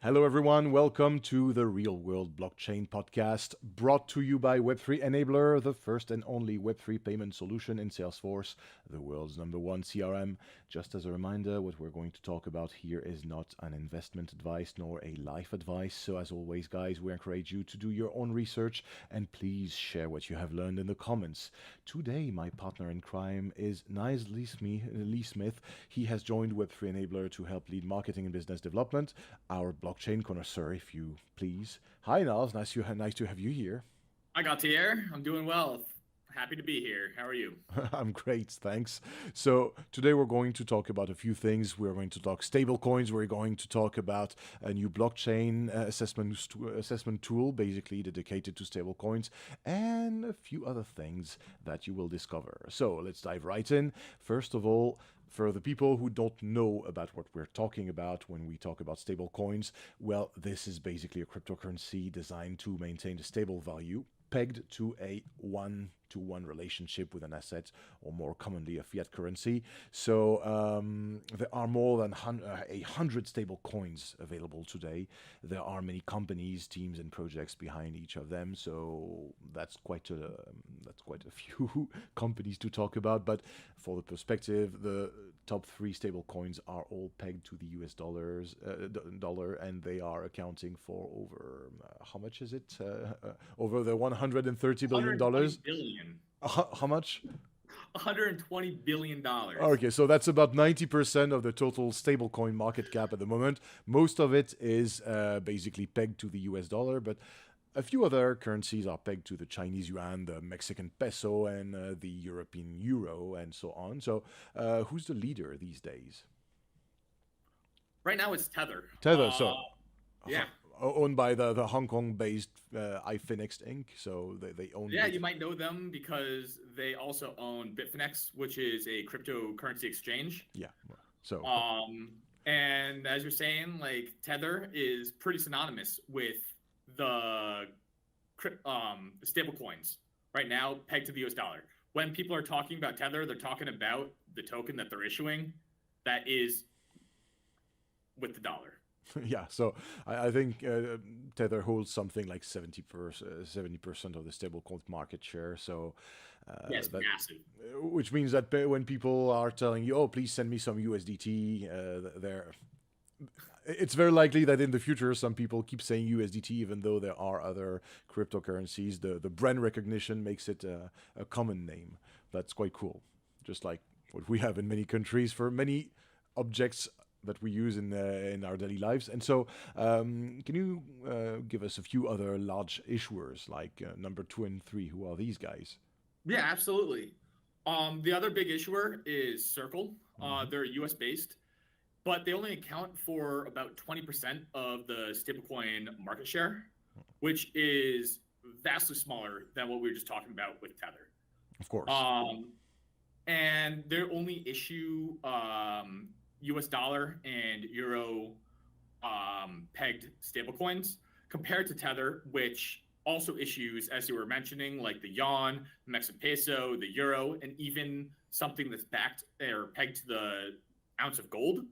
Hello, everyone. Welcome to the Real World Blockchain Podcast, brought to you by Web3 Enabler, the first and only Web3 payment solution in Salesforce, the world's #1 CRM. Just as a reminder, what we're going to talk about here is not an investment advice nor a life advice. So as always, guys, we encourage you to do your own research and please share what you have learned in the comments. Today, my partner in crime is Niles Lee Smith. He has joined Web3 Enabler to help lead marketing and business development. Our blockchain connoisseur, if you please. Hi, Niles. Nice to have you here. Hi, Gautier. I'm doing well. Happy to be here. How are you? I'm great, thanks. So today we're going to talk about a few things. We're going to talk stablecoins. We're going to talk about a new blockchain assessment tool, basically dedicated to stablecoins, and a few other things that you will discover. So let's dive right in. First of all, for the people who don't know about what we're talking about when we talk about stablecoins, well, this is basically a cryptocurrency designed to maintain a stable value pegged to a one-to-one relationship with an asset, or more commonly a fiat currency. So there are more than 100 stable coins available today. There are many companies, teams, and projects behind each of them. So that's quite a few companies to talk about. But for the perspective, the top 3 stable coins are all pegged to the US dollar, and they are accounting for over how much is it? Over the $130 billion. $120 billion. How much? $120 billion. Okay, so that's about 90% of the total stablecoin market cap at the moment. Most of it is basically pegged to the US dollar, but a few other currencies are pegged to the Chinese yuan, the Mexican peso, and the European euro, and so on. So who's the leader these days? Right now it's Tether. Tether, yeah. Owned by the Hong Kong-based iFinex Inc. So they own. Yeah, you might know them because they also own Bitfinex, which is a cryptocurrency exchange. Yeah. So. And as you're saying, like Tether is pretty synonymous with the stable coins right now pegged to the US dollar. When people are talking about Tether, they're talking about the token that they're issuing that is with the dollar. Yeah, so I think Tether holds something like 70% of the stablecoin market share. So yes, massive. Which means that when people are telling you, "Oh, please send me some USDT," it's very likely that in the future some people keep saying USDT, even though there are other cryptocurrencies. The brand recognition makes it a common name. That's quite cool. Just like what we have in many countries for many objects that we use in our daily lives. And so can you give us a few other large issuers like number 2 and 3? Who are these guys? Yeah, absolutely. The other big issuer is Circle. They're US based, but they only account for about 20% of the stablecoin market share, which is vastly smaller than what we were just talking about with Tether. Of course. And they only issue US dollar and euro pegged stablecoins compared to Tether, which also issues, as you were mentioning, like the yuan, the Mexican peso, the euro, and even something that's backed or pegged to the ounce of gold.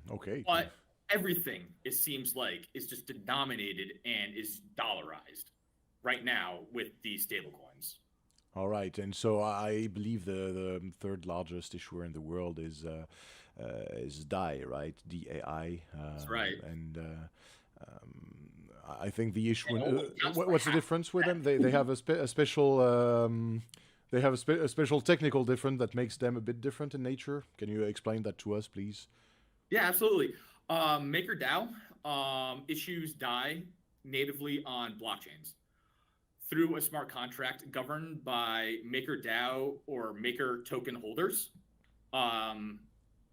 Okay. But everything, it seems like, is just denominated and is dollarized right now with these stablecoins. All right. And so I believe the third largest issuer in the world is DAI, right? DAI. That's right. And I think the issue. What's the difference with them? They have a special. They have a special technical difference that makes them a bit different in nature. Can you explain that to us, please? Yeah, absolutely. MakerDAO issues DAI natively on blockchains through a smart contract governed by MakerDAO or Maker token holders.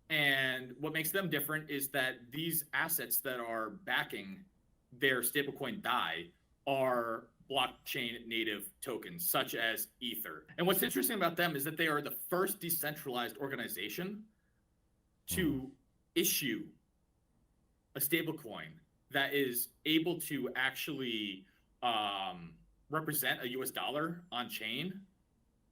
And what makes them different is that these assets that are backing their stablecoin DAI are blockchain native tokens, such as Ether. And what's interesting about them is that they are the first decentralized organization to issue a stablecoin that is able to actually represent a US dollar on chain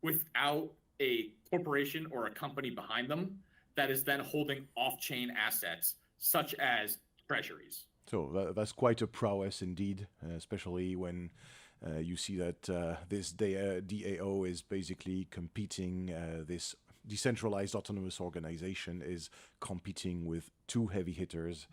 without a corporation or a company behind them that is then holding off-chain assets such as treasuries. So that's quite a prowess indeed, especially when you see that this DAO is basically competing, this decentralized autonomous organization is competing with two heavy hitters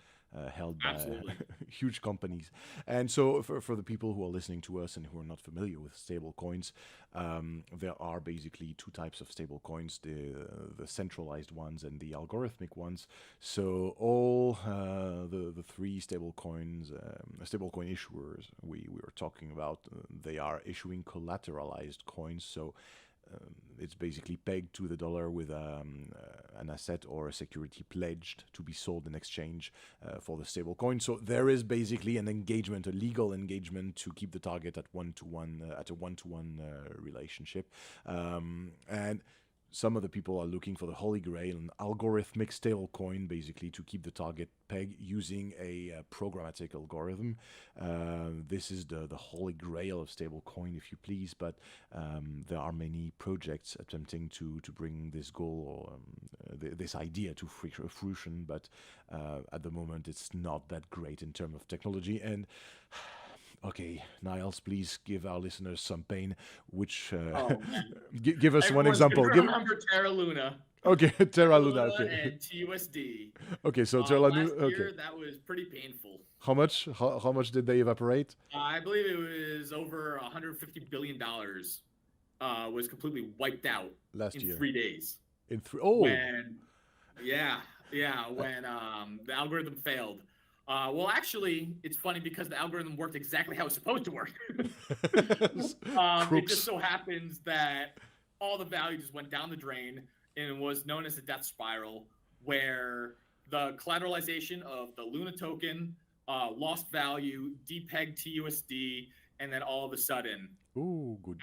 held by Absolutely. huge companies. And so for the people who are listening to us and who are not familiar with stable coins, there are basically two types of stable coins, the centralized ones and the algorithmic ones. So all the three stable coins, stablecoin issuers we were talking about, they are issuing collateralized coins. So it's basically pegged to the dollar with an asset or a security pledged to be sold in exchange for the stable coin. So there is basically an engagement, a legal engagement to keep the target at a one-to-one relationship. And some of the people are looking for the holy grail, an algorithmic stablecoin, basically to keep the target peg using a programmatic algorithm. This is the holy grail of stablecoin, if you please, but there are many projects attempting to bring this goal or this idea to fruition, but at the moment it's not that great in terms of technology. And okay, Niles, please give our listeners some pain. Which give us one example. Remember Terra Luna. Okay, Terra Luna. Okay. And TUSD. Okay, so Terra Luna. Last year, that was pretty painful. How much? How much did they evaporate? I believe it was over $150 billion. Was completely wiped out last year. 3 days. When the algorithm failed. Well, actually, it's funny because the algorithm worked exactly how it's supposed to work. It just so happens that all the value just went down the drain and was known as a death spiral, where the collateralization of the Luna token lost value, depegged TUSD, and then all of a sudden,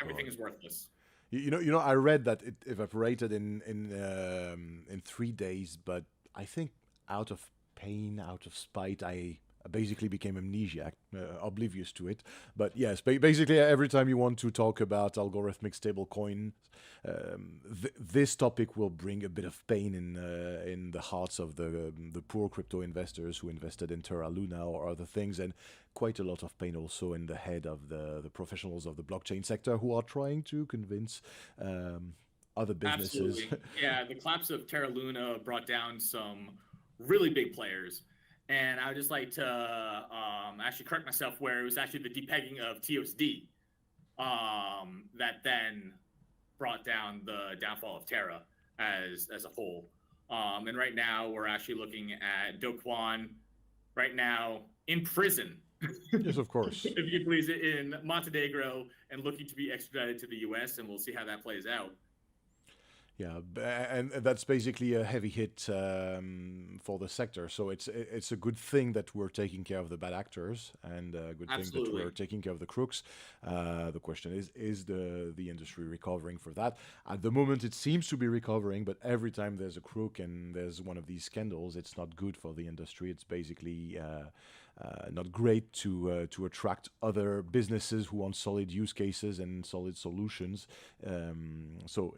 everything is worthless. You know, I read that it evaporated in 3 days, but I think out of pain, out of spite, I basically became amnesiac, oblivious to it. But yes, basically every time you want to talk about algorithmic stablecoin, this topic will bring a bit of pain in the hearts of the poor crypto investors who invested in Terra Luna or other things, and quite a lot of pain also in the head of the professionals of the blockchain sector who are trying to convince other businesses. Absolutely. Yeah, the collapse of Terra Luna brought down some really big players. And I would just like to actually correct myself, where it was actually the depegging of TUSD that then brought down the downfall of Terra as a whole. And right now we're actually looking at Do Kwon right now in prison. Yes, of course. If you please, in Montenegro, and looking to be extradited to the US, and we'll see how that plays out. Yeah, and that's basically a heavy hit for the sector. So it's a good thing that we're taking care of the bad actors, and a good thing that we're taking care of the crooks. The question is the industry recovering for that? At the moment, it seems to be recovering, but every time there's a crook and there's one of these scandals, it's not good for the industry. It's basically not great to attract other businesses who want solid use cases and solid solutions. So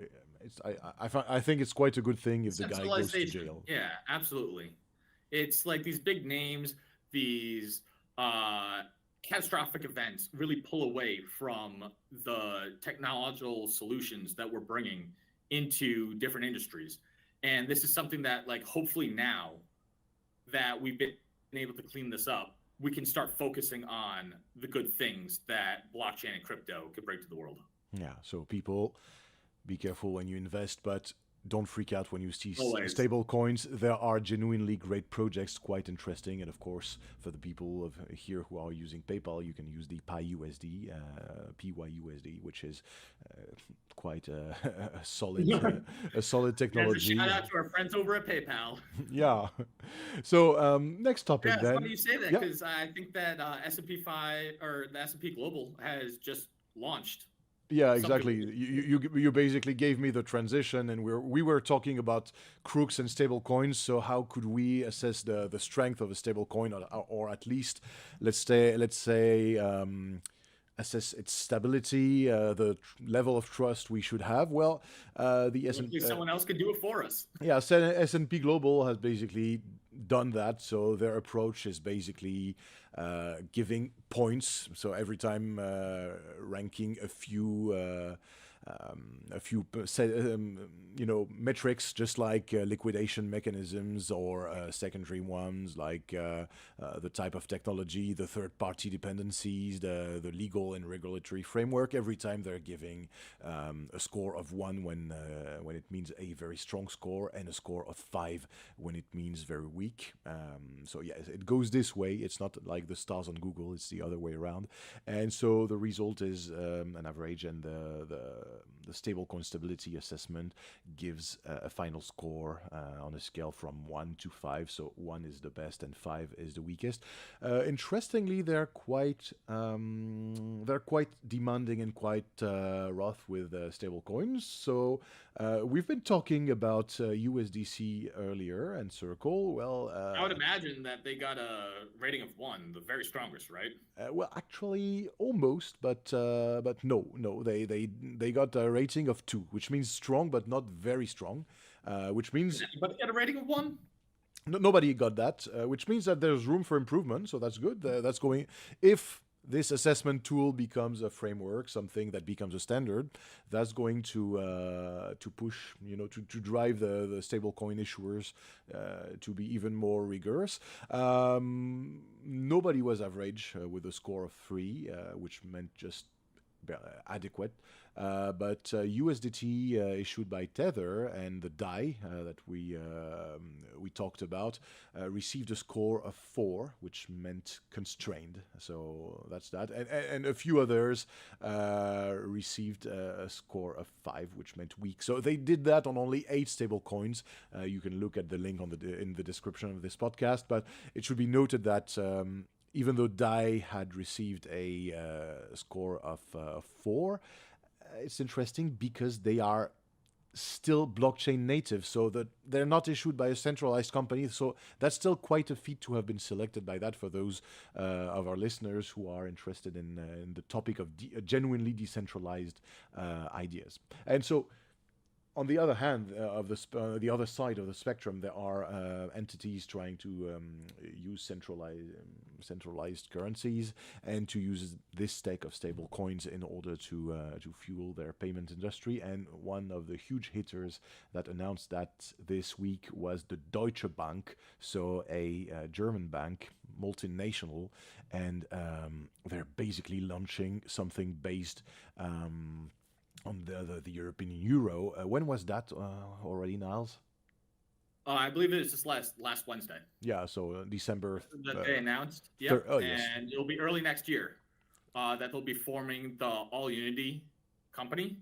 I think it's quite a good thing if the guy goes to jail. Yeah, absolutely. It's like these big names, these catastrophic events really pull away from the technological solutions that we're bringing into different industries. And this is something that, like, hopefully now that we've been able to clean this up, we can start focusing on the good things that blockchain and crypto could bring to the world. Yeah, so people, be careful when you invest, but don't freak out when you see stable coins. There are genuinely great projects, quite interesting. And of course, for the people here who are using PayPal, you can use the PYUSD, which is quite a solid technology. Shout out to our friends over at PayPal. Yeah. So next topic then. It's funny you say that, because I think that S&P 5 or the S&P Global has just launched. Yeah, exactly. You basically gave me the transition, and we were talking about crooks and stable coins. So how could we assess the strength of a stable coin, or at least let's say assess its stability, the level of trust we should have. Well, the Hopefully someone else can do it for us. yeah, S&P Global has basically done that. So their approach is basically giving points. So every time ranking a few metrics, just like liquidation mechanisms or secondary ones, like the type of technology, the third-party dependencies, the legal and regulatory framework. Every time they're giving a score of 1 when it means a very strong score, and a score of 5 when it means very weak. So yeah, it goes this way. It's not like the stars on Google; it's the other way around. And so the result is an average, and the stablecoin stability assessment gives a final score on a scale from 1 to 5. So 1 is the best and 5 is the weakest. Interestingly, they're quite demanding and quite rough with stablecoins. So we've been talking about USDC earlier and Circle. Well, I would imagine that they got a rating of 1, the very strongest, right? well, actually, almost, but no, they got a rating of 2, which means strong, but not very strong. Which means But they got a rating of 1. nobody got that, which means that there's room for improvement. So that's good. That's going. If this assessment tool becomes a framework, something that becomes a standard, that's going to push, to drive the stablecoin issuers to be even more rigorous. Nobody was average with a score of 3, which meant just adequate. But USDT issued by Tether and the DAI that we talked about received a score of 4, which meant constrained. So that's that. And a few others received a score of 5, which meant weak. So they did that on only 8 stable coins. You can look at the link in the description of this podcast. But it should be noted that even though DAI had received a score of 4, it's interesting because they are still blockchain native, so that they're not issued by a centralized company. So that's still quite a feat to have been selected by that for those of our listeners who are interested in the topic of genuinely decentralized ideas. And so, on the other hand, the other side of the spectrum, there are entities trying to use centralized currencies and to use this stack of stable coins in order to fuel their payment industry. And one of the huge hitters that announced that this week was the Deutsche Bank, so a German bank, multinational, and they're basically launching something based on the European euro. When was that already, Niles? I believe it was just last Wednesday. Yeah, so December. That they announced. Yep. Yes. And it'll be early next year that they'll be forming the All Unity company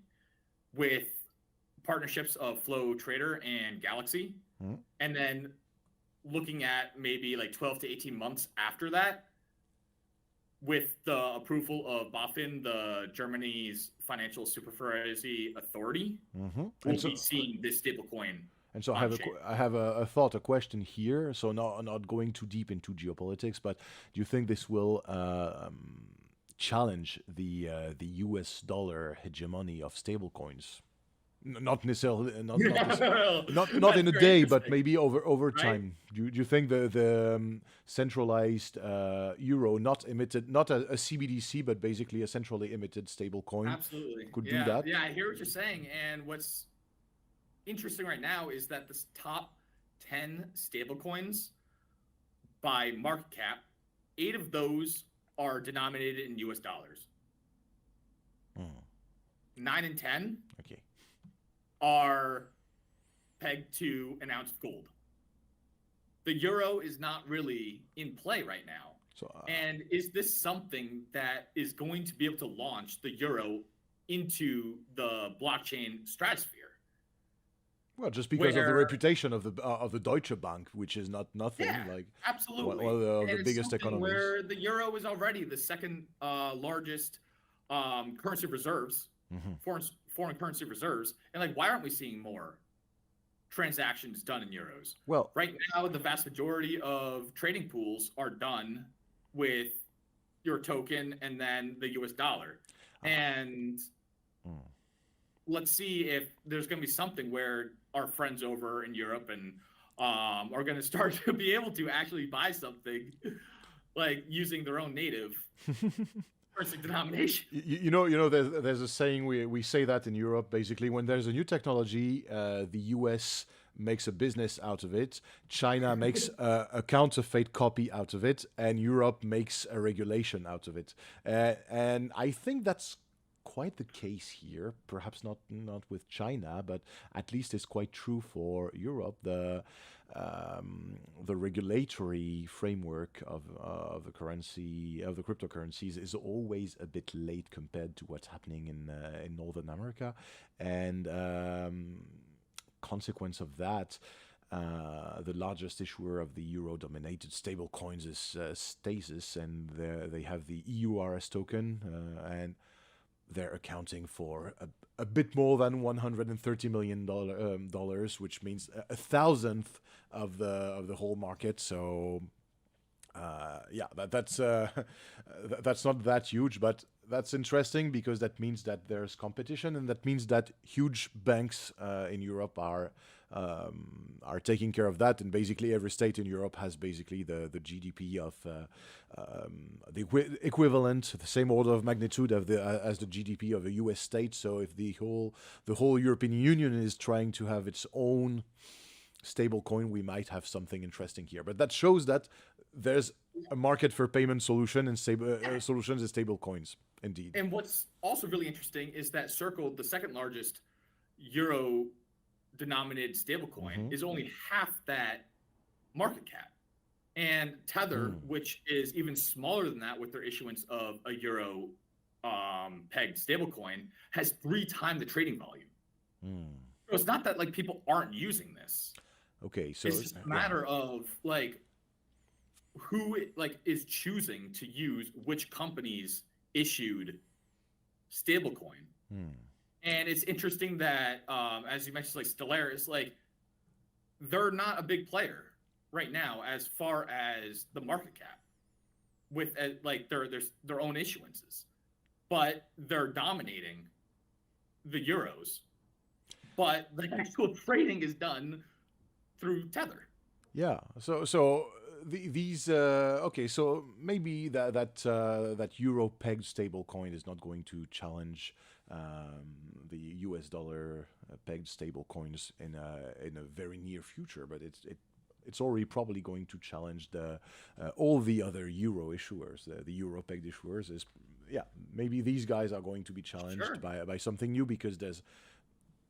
with partnerships of Flow Trader and Galaxy. And then looking at maybe like 12 to 18 months after that, with the approval of BaFin, the Germany's financial supervisory authority, we'll be seeing this stablecoin. And so I have a question here. So not going too deep into geopolitics, but do you think this will challenge the US dollar hegemony of stablecoins? Not necessarily, not in a day, but maybe over time. Do you think the centralized euro, not a CBDC, but basically a centrally emitted stable coin, could do that? Yeah, I hear what you're saying. And what's interesting right now is that the top 10 stablecoins by market cap, 8 of those are denominated in US dollars. 9 and 10. Okay. Are pegged to announced gold. The euro is not really in play right now. So, and is this something that is going to be able to launch the euro into the blockchain stratosphere? Well, just because of the reputation of the Deutsche Bank, which is nothing. Yeah, like absolutely. One of the biggest economies. Where the euro is already the second largest currency reserves, foreign currency reserves, and like, why aren't we seeing more transactions done in euros? Well, right now, the vast majority of trading pools are done with your token and then the US dollar. And let's see if there's going to be something where our friends over in Europe and are going to start to be able to actually buy something like using their own native currency denomination. There's a saying we say that in Europe. Basically, when there's a new technology, the US makes a business out of it, China makes a counterfeit copy out of it, and Europe makes a regulation out of it. And I think that's quite the case here. Perhaps not with China, but at least it's quite true for Europe. The regulatory framework of the currency, of the cryptocurrencies, is always a bit late compared to what's happening in Northern America, and consequence of that, the largest issuer of the euro-dominated stablecoins is Stasis, and they have the EURS token, and they're accounting for a bit more than $130 million, which means a thousandth of the whole market. So that's not that huge, but that's interesting because that means that there's competition, and that means that huge banks in Europe are taking care of that, and basically every state in Europe has basically the GDP of the equivalent, the same order of magnitude of as the GDP of a US state. So if the whole European Union is trying to have its own stable coin, we might have something interesting here. But that shows that there's a market for payment solutions and stable coins. Indeed. And what's also really interesting is that Circle, the second largest euro-denominated stablecoin, is only half that market cap. And Tether, which is even smaller than that with their issuance of a euro pegged stablecoin, has 3 times the trading volume. So it's not that like people aren't using this. Okay, so it's just a matter of like who is choosing to use which companies issued stablecoin. And it's interesting that as you mentioned, like Stellaris, like they're not a big player right now as far as the market cap with like their own issuances, but they're dominating the euros, but the actual trading is done through Tether. Yeah, so these okay, so maybe that euro pegged stable coin is not going to challenge the US dollar pegged stable coins in a very near future, but it's already probably going to challenge all the other euro issuers, the euro pegged issuers. Maybe these guys are going to be challenged by something new, because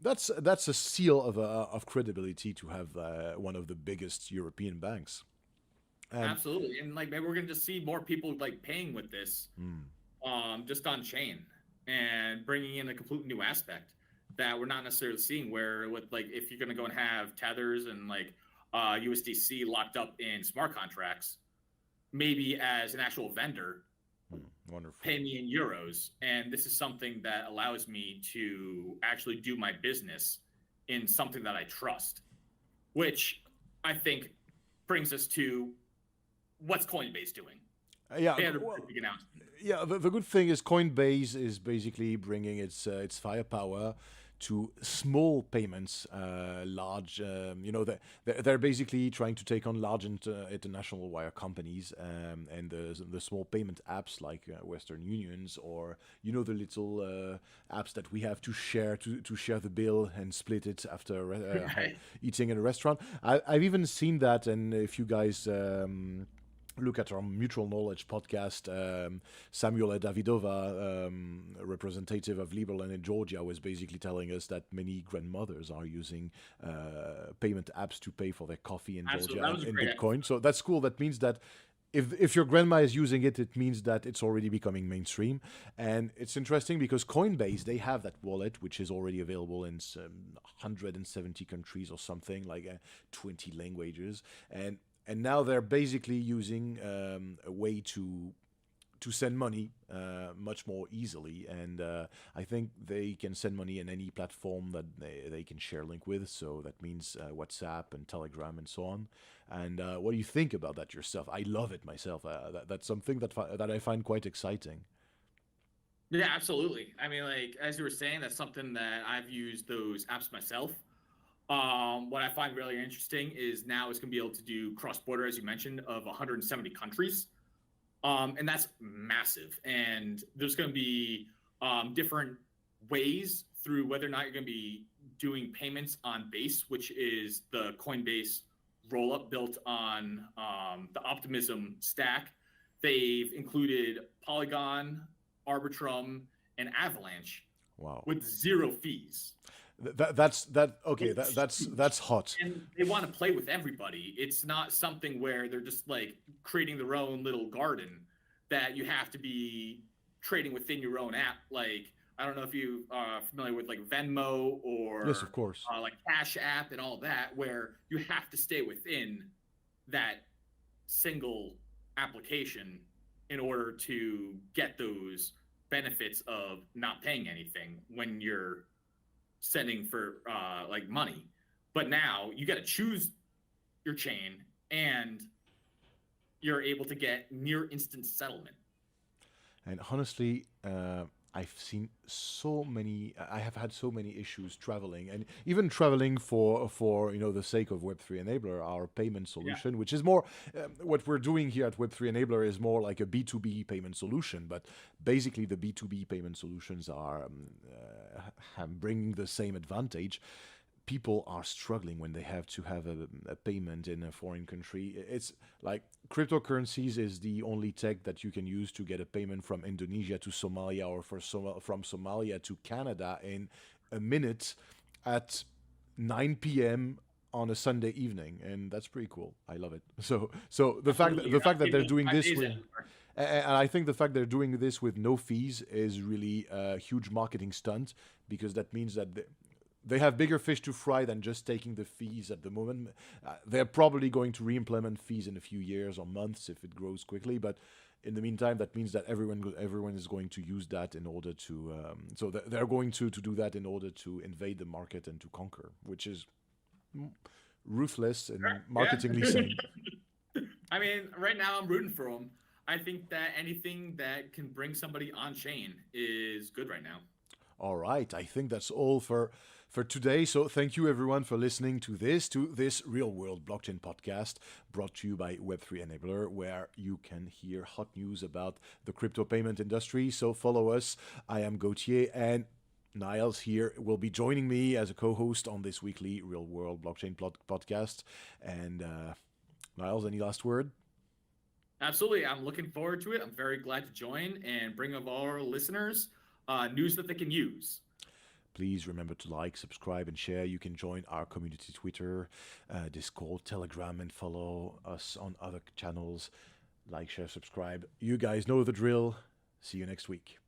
that's a seal of credibility to have one of the biggest European banks. Absolutely, and like maybe we're gonna just see more people like paying with this, just on chain, and bringing in a completely new aspect that we're not necessarily seeing. Where with like if you're gonna go and have tethers and like USDC locked up in smart contracts, maybe as an actual vendor, wonderful, pay me in euros, and this is something that allows me to actually do my business in something that I trust, which I think brings us to what's Coinbase doing. The good thing is Coinbase is basically bringing its firepower to small payments, large. They're basically trying to take on large international wire companies, and the small payment apps like Western Unions, or the little apps that we have to share the bill and split it after eating in a restaurant. I've even seen that, and if you guys look at our mutual knowledge podcast, Samuel Davidova, representative of Liberland in Georgia, was basically telling us that many grandmothers are using payment apps to pay for their coffee in Georgia in Bitcoin. So that's cool. That means that if your grandma is using it, it means that it's already becoming mainstream. And it's interesting because Coinbase, they have that wallet, which is already available in 170 countries or something, like 20 languages. And now they're basically using a way to to send money much more easily, and I think they can send money in any platform that they can share link with. So that means WhatsApp and Telegram and so on. And what do you think about that yourself? I love it myself. That's something that I find quite exciting. Yeah, absolutely. I mean, like as you were saying, that's something that I've used those apps myself. What I find really interesting is now it's going to be able to do cross-border, as you mentioned, of 170 countries. And that's massive. And there's going to be different ways through whether or not you're going to be doing payments on Base, which is the Coinbase rollup built on the Optimism stack. They've included Polygon, Arbitrum, and Avalanche. Wow. With zero fees. That's hot. And they want to play with everybody. It's not something where they're just like creating their own little garden that you have to be trading within your own app. Like, I don't know if you are familiar with like Venmo or yes, of course, like Cash App and all that, where you have to stay within that single application in order to get those benefits of not paying anything when you're sending for like money. But now you got to choose your chain, and you're able to get near instant settlement. And honestly, I've seen so many. I have had so many issues traveling, and even traveling for the sake of Web3 Enabler, our payment solution, which is more what we're doing here at Web3 Enabler is more like a B2B payment solution. But basically, the B2B payment solutions are bringing the same advantage. People are struggling when they have to have a payment in a foreign country. It's like cryptocurrencies is the only tech that you can use to get a payment from Indonesia to Somalia, or from Somalia to Canada in a minute at 9 p.m. on a Sunday evening, and that's pretty cool. I love it. So the fact that they're doing this with, and I think the fact they're doing this with no fees is really a huge marketing stunt, because that means that they have bigger fish to fry than just taking the fees at the moment. They're probably going to re-implement fees in a few years or months if it grows quickly. But in the meantime, that means that everyone is going to use that in order to. So they're going to do that in order to invade the market and to conquer, which is ruthless and marketingly sound. I mean, right now I'm rooting for them. I think that anything that can bring somebody on chain is good right now. All right, I think that's all for today. So thank you everyone for listening to this Real World Blockchain podcast, brought to you by Web3 Enabler, where you can hear hot news about the crypto payment industry. So follow us. I am Gauthier, and Niles here will be joining me as a co-host on this weekly Real World Blockchain podcast. And Niles, any last word? Absolutely. I'm looking forward to it. I'm very glad to join and bring of our listeners news that they can use. Please remember to like, subscribe, and share. You can join our community Twitter, Discord, Telegram, and follow us on other channels. Like, share, subscribe. You guys know the drill. See you next week.